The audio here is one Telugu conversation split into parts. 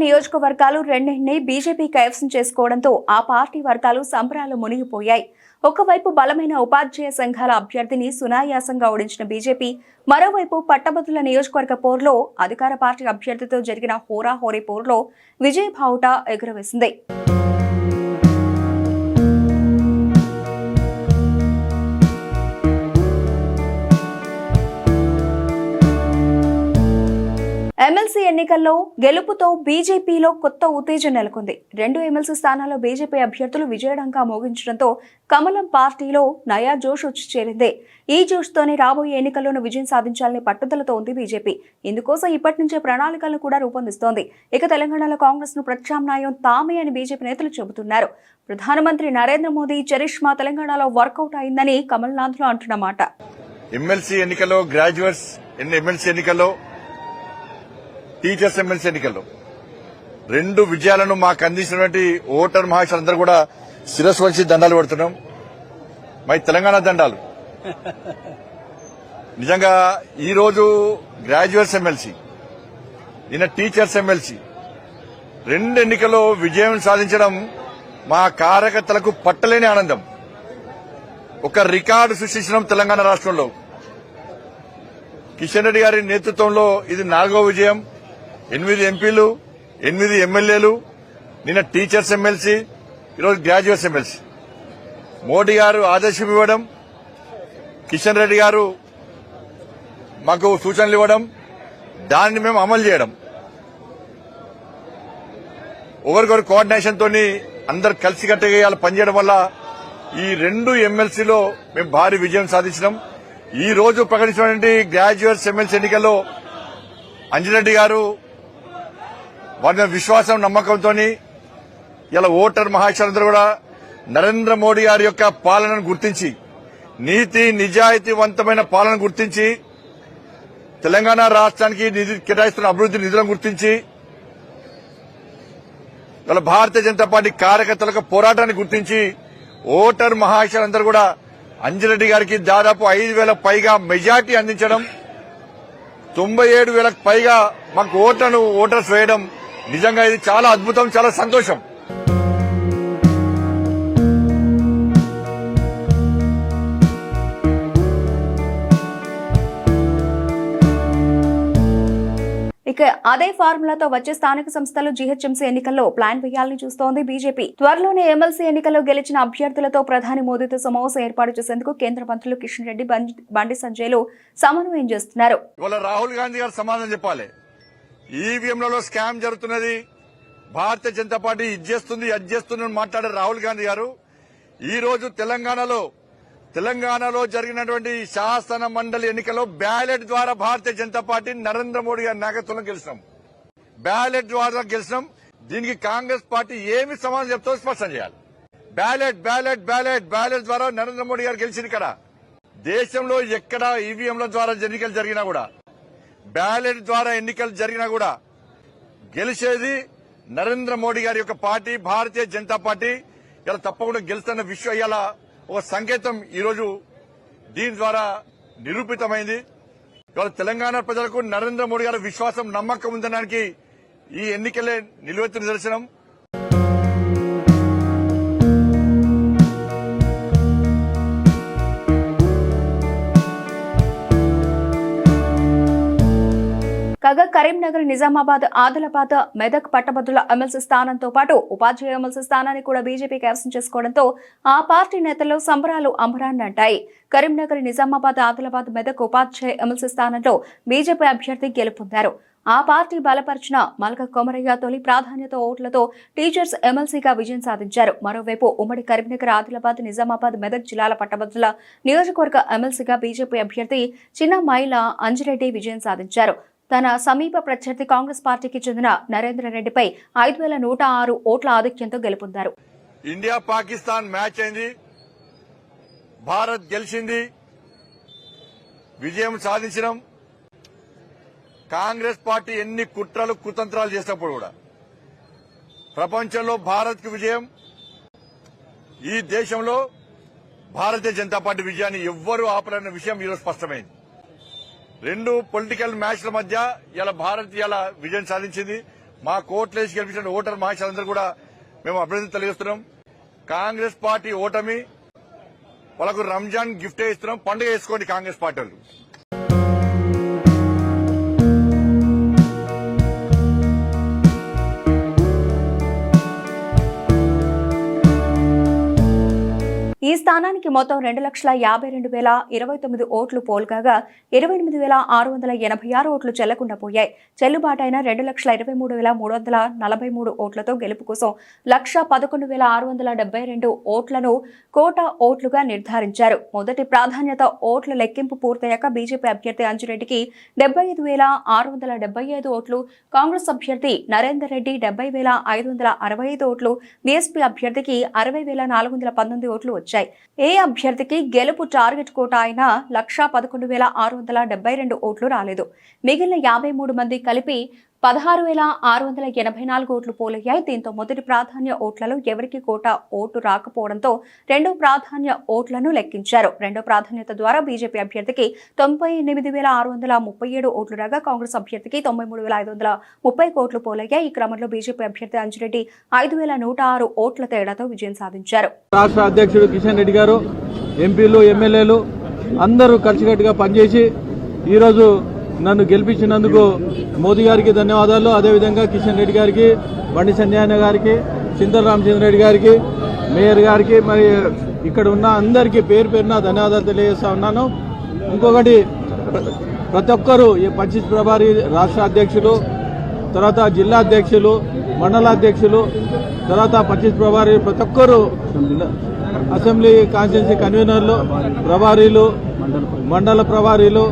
నియోజకవర్గాలు రెండింటినీ బీజేపీ కైవసం చేసుకోవడంతో ఆ పార్టీ వర్గాలు సంబరాలు మునిగిపోయాయి. ఒకవైపు బలమైన ఉపాధ్యాయ సంఘాల అభ్యర్థిని సునాయాసంగా ఓడించిన బీజేపీ, మరోవైపు పట్టభద్రుల నియోజకవర్గ పోరులో అధికార పార్టీ అభ్యర్థితో జరిగిన హోరాహోరీ పోరులో విజయ బావుట ఎగురవేసింది. ఎమ్మెల్సీ ఎన్నికల్లో గెలుపుతో బీజేపీలో కొత్త ఉత్తేజం నెలకొంది. 2 ఎమ్మెల్సీ స్థానాల్లో బీజేపీ అభ్యర్థులు విజయడంగా మోగించడంతో కమలం పార్టీలో నయా జోష్ వచ్చి చేరింది. ఈ జోష్తోనే రాబోయే ఎన్నికల్లోనూ విజయం సాధించాలని పట్టుదలతో ఉంది బీజేపీ. ఇందుకోసం ఇప్పటి నుంచే ప్రణాళికలను కూడా రూపొందిస్తోంది. ఇక తెలంగాణలో కాంగ్రెస్ ను ప్రత్యామ్నాయం తామే అని బీజేపీ నేతలు చెబుతున్నారు. ప్రధానమంత్రి నరేంద్ర మోదీ చరిష్మా తెలంగాణలో వర్కౌట్ అయిందని కమల్నాథ్లు అంటున్నమాట. ఎమ్మెల్సీ ఎన్నికల్లో, గ్రాడ్యుయేట్స్ ఎమ్మెల్సీ ఎన్నికల్లో, టీచర్స్ ఎమ్మెల్సీ ఎన్నికల్లో 2 విజయాలను మాకు అందించినటువంటి ఓటర్ మహాశయులందరూ కూడా శిరస్సు వంచి దండాలు పెడుతున్నాం. మై తెలంగాణ దండాలు. నిజంగా ఈ రోజు గ్రాడ్యుయేట్స్ ఎమ్మెల్సీ, నిన్న టీచర్స్ ఎమ్మెల్సీ 2 ఎన్నికల్లో విజయం సాధించడం మా కార్యకర్తలకు పట్టలేని ఆనందం. ఒక రికార్డు సృష్టించడం తెలంగాణ రాష్ట్రంలో. కిషన్ రెడ్డి గారి నేతృత్వంలో ఇది 4వ విజయం. 8 ఎంపీలు, 8 ఎమ్మెల్యేలు, నిన్న టీచర్స్ ఎమ్మెల్సీ, ఈరోజు గ్రాడ్యుయేట్స్ ఎమ్మెల్సీ. మోడీ గారు ఆదేశం ఇవ్వడం, కిషన్ రెడ్డి గారు మాకు సూచనలు ఇవ్వడం, దాన్ని మేము అమలు చేయడం, ఒకరికొకరు కోఆర్డినేషన్ తోని అందరు కలిసికట్టుగా పనిచేయడం వల్ల ఈ 2 ఎమ్మెల్సీలో మేము భారీ విజయం సాధించినాం. ఈ రోజు ప్రకటించినటువంటి గ్రాడ్యుయేట్స్ ఎమ్మెల్సీ ఎన్నికల్లో అంజిరెడ్డి గారు వారి విశ్వాసం, నమ్మకంతో ఇలా ఓటర్ మహాశయులందరూ కూడా నరేంద్ర మోడీ గారి యొక్క పాలనను గుర్తించి, నీతి నిజాయితీవంతమైన పాలన గుర్తించి, తెలంగాణ రాష్ట్రానికి కేటాయిస్తున్న అభివృద్ధి నిధులను గుర్తించి, ఇలా భారతీయ జనతా పార్టీ కార్యకర్తలకు పోరాటాన్ని గుర్తించి ఓటర్ మహాశయులందరూ కూడా అంజిరెడ్డి గారికి దాదాపు 5,000 పైగా మెజార్టీ అందించడం, 97,000 పైగా మాకు ఓటర్స్ వేయడం నిజంగా ఇది చాలా అద్భుతం, చాలా సంతోషం. ఇక అదే ఫార్ములాతో వచ్చే స్థానిక సంస్థలు జీహెచ్ఎంసీ ఎన్నికల్లో ప్లాన్ వేయాలని చూస్తోంది బీజేపీ. త్వరలోనే ఎమ్మెల్సీ ఎన్నికల్లో గెలిచిన అభ్యర్థులతో ప్రధాని మోదీతో సమావేశం ఏర్పాటు చేసేందుకు కేంద్ర మంత్రులు కిషన్ రెడ్డి, బండి సంజయ్లు సమన్వయం చేస్తున్నారు. రాహుల్ గాంధీ గారు సమాధానం చెప్పాలి. ఈవీఎంలలో స్కామ్ జరుగుతున్నది, భారతీయ జనతా పార్టీ ఇది చేస్తుంది, అది చేస్తుంది అని మాట్లాడారు రాహుల్ గాంధీ గారు. ఈ రోజు తెలంగాణలో జరిగినటువంటి శాసన మండలి ఎన్నికల్లో బ్యాలెట్ ద్వారా భారతీయ జనతా పార్టీ నరేంద్ర మోడీ గారి నాయకత్వంలో గెలిచినాం. బ్యాలెట్ ద్వారా గెలిచినాం. దీనికి కాంగ్రెస్ పార్టీ ఏమి సమాధానం చెప్తో స్పష్టం చేయాలి. బ్యాలెట్ ద్వారా నరేంద్ర మోడీ గారు గెలిచింది కదా. దేశంలో ఎక్కడ ఈవీఎంల ద్వారా ఎన్నికలు జరిగినా కూడా, బ్యాలెట్ ద్వారా ఎన్నికలు జరిగినా కూడా గెలిచేది నరేంద్ర మోడీ గారి యొక్క పార్టీ, భారతీయ జనతా పార్టీ. ఇలా తప్పకుండా గెలుస్తున్న విషయం ఇలా ఒక సంకేతం ఈరోజు దీని ద్వారా నిరూపితమైంది. ఇవాళ తెలంగాణ ప్రజలకు నరేంద్ర మోడీ గారి విశ్వాసం, నమ్మకం ఉందనడానికి ఈ ఎన్నికలే నిలువెత్తు నిదర్శనం. కాగా కరీంనగర్, నిజామాబాద్, ఆదిలాబాద్, మెదక్ పట్టభద్రుల ఎమ్మెల్సీ స్థానంతో పాటు ఉపాధ్యాయ ఎమ్మెల్సీ స్థానాన్ని కూడా బీజేపీ కైవసం చేసుకోవడంతో ఆ పార్టీ నేతల్లో సంబరాలు అంబరాన్ని అంటాయి. కరీంనగర్, నిజామాబాద్, ఆదిలాబాద్, మెదక్ ఉపాధ్యాయ ఎమ్మెల్సీ స్థానంలో బీజేపీ అభ్యర్థి గెలుపొందారు. ఆ పార్టీ బలపరిచిన మల్క కొమరయ్య తొలి ప్రాధాన్యత ఓట్లతో టీచర్స్ ఎమ్మెల్సీగా విజయం సాధించారు. మరోవైపు ఉమ్మడి కరీంనగర్, ఆదిలాబాద్, నిజామాబాద్, మెదక్ జిల్లాల పట్టభద్రుల నియోజకవర్గ ఎమ్మెల్సీగా బీజేపీ అభ్యర్థి చిన్న మైల అంజిరెడ్డి విజయం సాధించారు. తన సమీప ప్రత్యర్థి కాంగ్రెస్ పార్టీకి చెందిన నరేంద్ర రెడ్డిపై 5,106 ఓట్ల ఆధిక్యంతో గెలుపొందారు. ఇండియా పాకిస్తాన్ మ్యాచ్ అయింది, భారత్ గెలిచింది, విజయం సాధించడం. కాంగ్రెస్ పార్టీ ఎన్ని కుట్రలు కుతంత్రాలు చేసినప్పుడు కూడా ప్రపంచంలో భారత్ కు విజయం, ఈ దేశంలో భారతీయ జనతా పార్టీ విజయాన్ని ఎవ్వరూ ఆపలేని విషయం ఈరోజు స్పష్టమైంది. 2 పొలిటికల్ మ్యాచ్ల మధ్య ఇలా భారత్ ఇలా విజయం సాధించింది. మా కోట్లేసి గెలిపించిన ఓటర్ మహాశయులందరూ కూడా మేము అభినందన తెలియజేస్తున్నాం. కాంగ్రెస్ పార్టీ ఓటమి వాళ్ళకు రంజాన్ గిఫ్ట్ ఇస్తున్నాం. పండుగ వేసుకోండి కాంగ్రెస్ పార్టీ వాళ్ళు. ఈ స్థానానికి మొత్తం 2,52,029 ఓట్లు పోల్కాగా 28,686 ఓట్లు చెల్లకుండా పోయాయి. చెల్లుబాటైన 2,23,343 ఓట్లతో గెలుపు కోసం 1,11,672 ఓట్లను కోటా ఓట్లుగా నిర్ధారించారు. మొదటి ప్రాధాన్యత ఓట్ల లెక్కింపు పూర్తయ్యాక బీజేపీ అభ్యర్థి అంజిరెడ్డికి 75,675 ఓట్లు, కాంగ్రెస్ అభ్యర్థి నరేందర్ రెడ్డి 70,565 ఓట్లు, బీఎస్పీ అభ్యర్థికి 60,419 ఓట్లు వచ్చాయి. ఏ అభ్యర్థికి గెలుపు టార్గెట్ కోటా అయినా 1,11,672 ఓట్లు రాలేదు. మిగిలిన 53 మంది కలిపి 16,684 ఓట్లు పోలయ్యాయి. దీంతో మొదటి ప్రాధాన్య ఓట్లలో ఎవరికి కోటా ఓటు రాకపోవడంతో రెండో ప్రాధాన్య ఓట్లను లెక్కించారు. రెండో ప్రాధాన్యత ద్వారా బీజేపీ అభ్యర్థికి 98,637 ఓట్లు రాగా కాంగ్రెస్ అభ్యర్థికి 93,530 ఓట్లు పోలయ్యాయి. ఈ క్రమంలో బీజేపీ అభ్యర్థి అంజిరెడ్డి 5,106 ఓట్ల తేడాతో విజయం సాధించారు. రాష్ట్ర అధ్యక్షుడు కిషన్ రెడ్డి గారు, ఎంపీలు, ఎమ్మెల్యేలు అందరూ కలిసికట్టుగా పనిచేసి ఈరోజు నన్ను గెలిపించినందుకు మోదీ గారికి ధన్యవాదాలు. అదేవిధంగా కిషన్ రెడ్డి గారికి, బండి సంజయ్ గారికి, చింతల రామచంద్రరెడ్డి గారికి, మేయర్ గారికి, మరి ఇక్కడ ఉన్న అందరికీ పేరు పేరున ధన్యవాదాలు తెలియజేస్తా ఉన్నాను. ఇంకొకటి, ప్రతి ఒక్కరూ ఈ 25 ప్రభారి రాష్ట్ర అధ్యక్షులు, తర్వాత జిల్లా అధ్యక్షులు, మండల అధ్యక్షులు, తర్వాత 25 ప్రభారి ప్రతి ఒక్కరూ అసెంబ్లీ కాన్స్టిట్యున్సీ కన్వీనర్లు, ప్రభారీలు, మండల ప్రభారీలు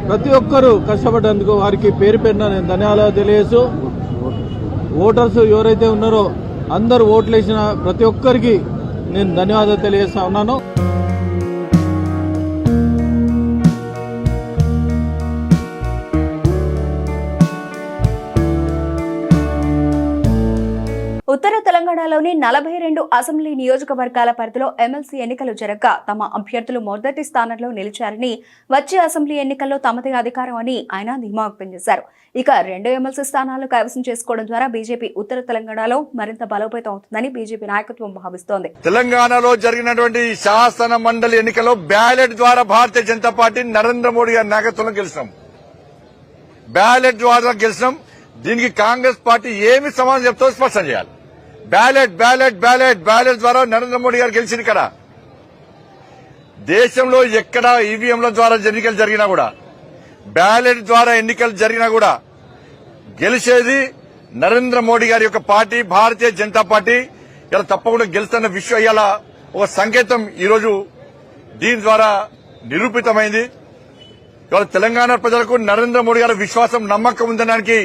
ప్రతి ఒక్కరూ కష్టపడ్డందుకు వారికి పేరు పేరున నేను ధన్యవాదాలు తెలియజేస్తూ, ఓటర్స్ ఎవరైతే ఉన్నారో అందరూ ఓట్లేసిన ప్రతి ఒక్కరికి నేను ధన్యవాదాలు తెలియజేస్తా ఉన్నాను. ఉత్తర తెలంగాణలోని 42 అసెంబ్లీ నియోజకవర్గాల పరిధిలో ఎమ్మెల్సీ ఎన్నికలు జరగగా తమ అభ్యర్థులు మొదటి స్థానంలో నిలిచారని, వచ్చే అసెంబ్లీ ఎన్నికల్లో తమదే అధికారం అని ఆయన ధీమా వ్యక్తం చేశారు. ఇక 2 ఎమ్మెల్సీ స్థానాలు కైవసం చేసుకోవడం ద్వారా బీజేపీ ఉత్తర తెలంగాణలో మరింత బలోపేతం అవుతుందని బీజేపీ నాయకత్వం భావిస్తోంది. తెలంగాణలో జరిగినటువంటి శాసన మండలి ఎన్నికల్లో బ్యాలెట్ ద్వారా భారతీయ జనతా పార్టీ నరేంద్ర మోడీ గారి నాయకత్వంలో గెలిచినాం. బ్యాలెట్ ద్వారా గెలిచినాం. దీనికి కాంగ్రెస్ పార్టీ ఏమి సమాధానం చెప్తో స్పష్టం చేయాలి. బ్యాలెట్ బ్యాలెట్ బ్యాలెట్ బ్యాలెట్ ద్వారా నరేంద్ర మోడీ గారు గెలిచింది కదా. దేశంలో ఎక్కడ ఈవీఎంల ద్వారా ఎన్నికలు జరిగినా కూడా, బ్యాలెట్ ద్వారా ఎన్నికలు జరిగినా కూడా గెలిచేది నరేంద్ర మోడీ గారి యొక్క పార్టీ, భారతీయ జనతా పార్టీ. ఇలా తప్పకుండా గెలుస్తున్న విషయం ఇలా ఒక సంకేతం ఈరోజు దీని ద్వారా నిరూపితమైంది. ఇవాళ తెలంగాణ ప్రజలకు నరేంద్ర మోడీ గారి విశ్వాసం, నమ్మకం ఉందనడానికి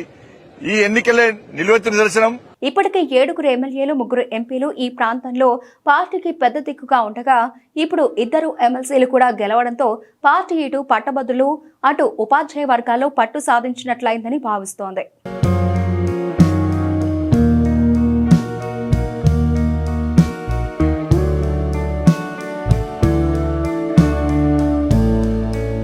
ఈ ఎన్నికలే నిలువెత్తు నిదర్శనం. ఇప్పటికే 7 ఎమ్మెల్యేలు, 3 ఎంపీలు ఈ ప్రాంతంలో పార్టీకి పెద్ద దిక్కుగా ఉండగా ఇప్పుడు 2 ఎమ్మెల్సీలు కూడా గెలవడంతో పార్టీ ఇటు పట్టభద్రులు, అటు ఉపాధ్యాయ వర్గాల్లో పట్టు సాధించినట్లయిందని భావిస్తోంది.